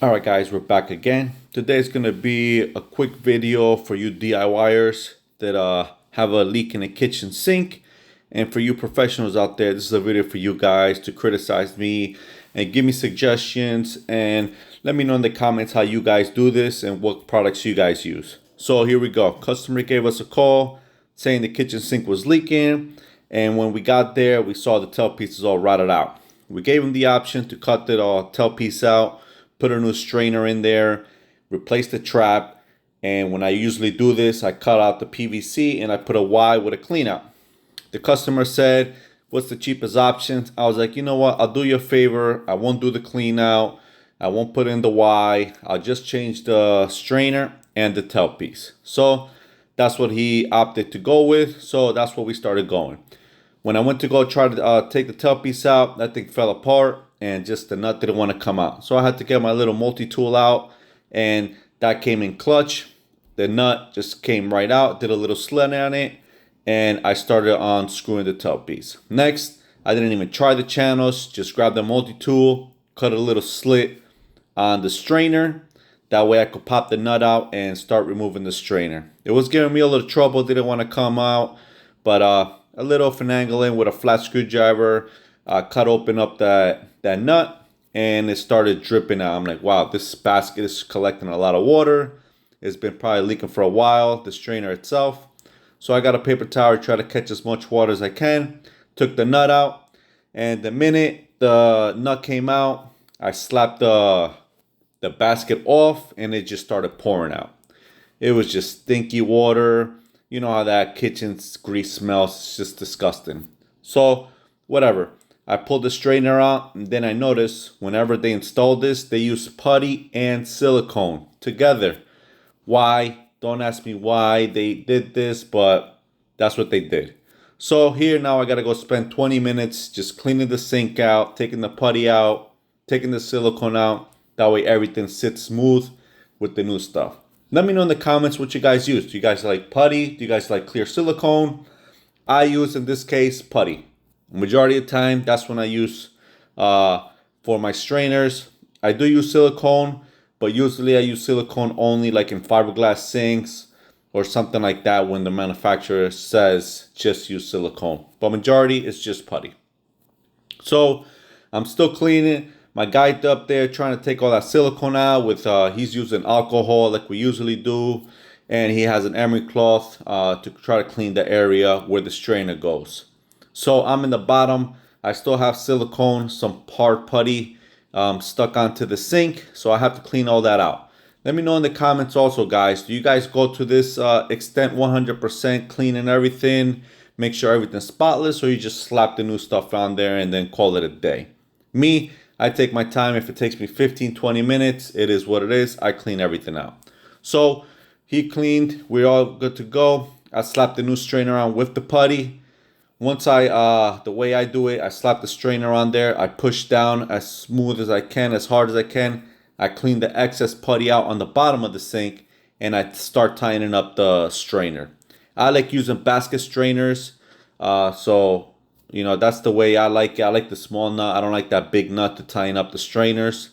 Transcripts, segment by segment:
Alright guys, we're back again. Today's gonna be a quick video for you DIYers that have a leak in the kitchen sink. And for you professionals out there, this is a video for you guys to criticize me and give me suggestions and let me know in the comments how you guys do this and what products you guys use. So here we go. Customer gave us a call saying the kitchen sink was leaking, and when we got there we saw the tailpieces all rotted out. We gave him the option to cut the tailpiece out, put a new strainer in there, replace the trap, and when I usually do this, I cut out the PVC and I put a Y with a clean out. The customer said, what's the cheapest option? I was like, you know what, I'll do you a favor. I won't do the clean out. I won't put in the Y. I'll just change the strainer and the tailpiece. So that's what he opted to go with. So that's what we started going. When I went to go try to take the tailpiece out, that thing fell apart and just the nut didn't want to come out. So I had to get my little multi-tool out, and that came in clutch. The nut just came right out, did a little slit on it, and I started unscrewing the tailpiece. Next, I didn't even try the channels, just grabbed the multi-tool, cut a little slit on the strainer. That way I could pop the nut out and start removing the strainer. It was giving me a little trouble, didn't want to come out, but a little finagling with a flat screwdriver, cut open up that nut, and it started dripping out. I'm like, wow, this basket is collecting a lot of water. It's been probably leaking for a while, the strainer itself. So I got a paper towel, try to catch as much water as I can. Took the nut out, and the minute the nut came out, I slapped the basket off, and it just started pouring out. It was just stinky water. You know how that kitchen grease smells. It's just disgusting. So whatever. I pulled the strainer out, and then I noticed whenever they installed this, they use putty and silicone together. Why? Don't ask me why they did this, but that's what they did. So here now I gotta go spend 20 minutes just cleaning the sink out, taking the putty out, taking the silicone out. That way everything sits smooth with the new stuff. Let me know in the comments what you guys use. Do you guys like putty? Do you guys like clear silicone? I use, in this case, putty. Majority of the time, that's when I use for my strainers. I do use silicone, but usually I use silicone only like in fiberglass sinks or something like that when the manufacturer says just use silicone. But majority is just putty. So I'm still cleaning. My guy up there trying to take all that silicone out with, he's using alcohol like we usually do. And he has an emery cloth to try to clean the area where the strainer goes. So I'm in the bottom. I still have silicone, some hard putty stuck onto the sink. So I have to clean all that out. Let me know in the comments also, guys. Do you guys go to this extent 100% cleaning everything? Make sure everything's spotless, or you just slap the new stuff on there and then call it a day? Me, I take my time. If it takes me 15-20 minutes, it is what it is. I clean everything out. So he cleaned. We're all good to go. I slapped the new strainer on with the putty. Once the way I do it, I slap the strainer on there. I push down as smooth as I can, as hard as I can. I clean the excess putty out on the bottom of the sink, and I start tightening up the strainer. I like using basket strainers. So, you know, that's the way I like it. I like the small nut. I don't like that big nut to tighten up the strainers.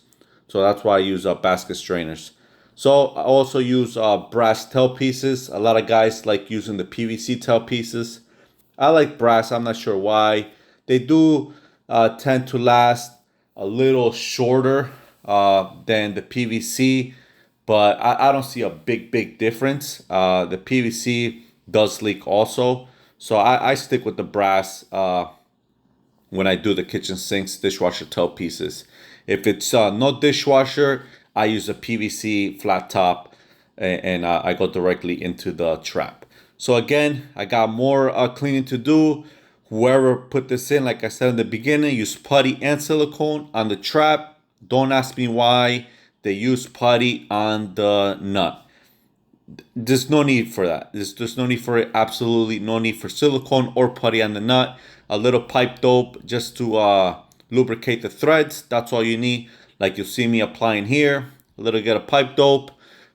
So that's why I use basket strainers. So I also use brass tailpieces. A lot of guys like using the PVC tailpieces. I like brass. I'm not sure why. They do tend to last a little shorter than the PVC, but I don't see a big difference. The PVC does leak also. So I stick with the brass when I do the kitchen sinks, dishwasher tailpieces. If it's no dishwasher, I use a PVC flat top, and I go directly into the trap. So again, I got more cleaning to do. Whoever put this in, like I said in the beginning, use putty and silicone on the trap. Don't ask me why they use putty on the nut. There's no need for that. There's no need for it. Absolutely no need for silicone or putty on the nut. A little pipe dope just to lubricate the threads. That's all you need. Like you'll see me applying here. A little bit of pipe dope.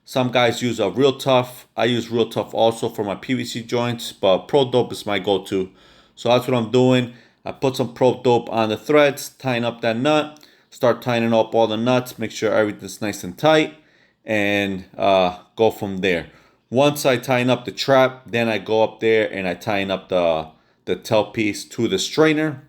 Some guys use a Real Tough. I use Real Tough also for my PVC joints, but Pro Dope is my go-to. So that's what I'm doing. I put some Pro Dope on the threads, tying up that nut. start tightening up all the nuts, make sure everything's nice and tight, and go from there. Once I tighten up the trap, then I go up there and I tighten up the tailpiece to the strainer,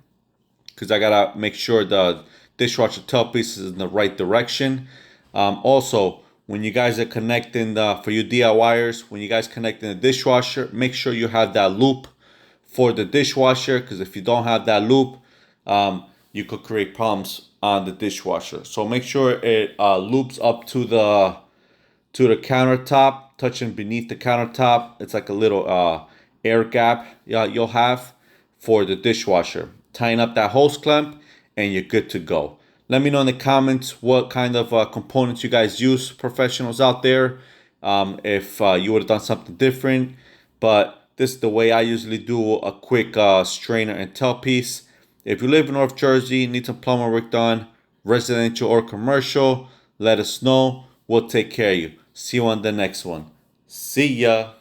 because I gotta make sure the dishwasher tailpiece is in the right direction. Also, when you guys are connecting for you DIYers, when you guys connecting the dishwasher, make sure you have that loop for the dishwasher, because if you don't have that loop, you could create problems on the dishwasher. So make sure it loops up to the countertop, touching beneath the countertop. It's like a little air gap you'll have for the dishwasher. Tighten up that hose clamp and you're good to go. Let me know in the comments what kind of components you guys use, professionals out there. If you would have done something different. But this is the way I usually do a quick strainer and tailpiece. If you live in North Jersey, need some plumber work done, residential or commercial, let us know. We'll take care of you. See you on the next one. See ya.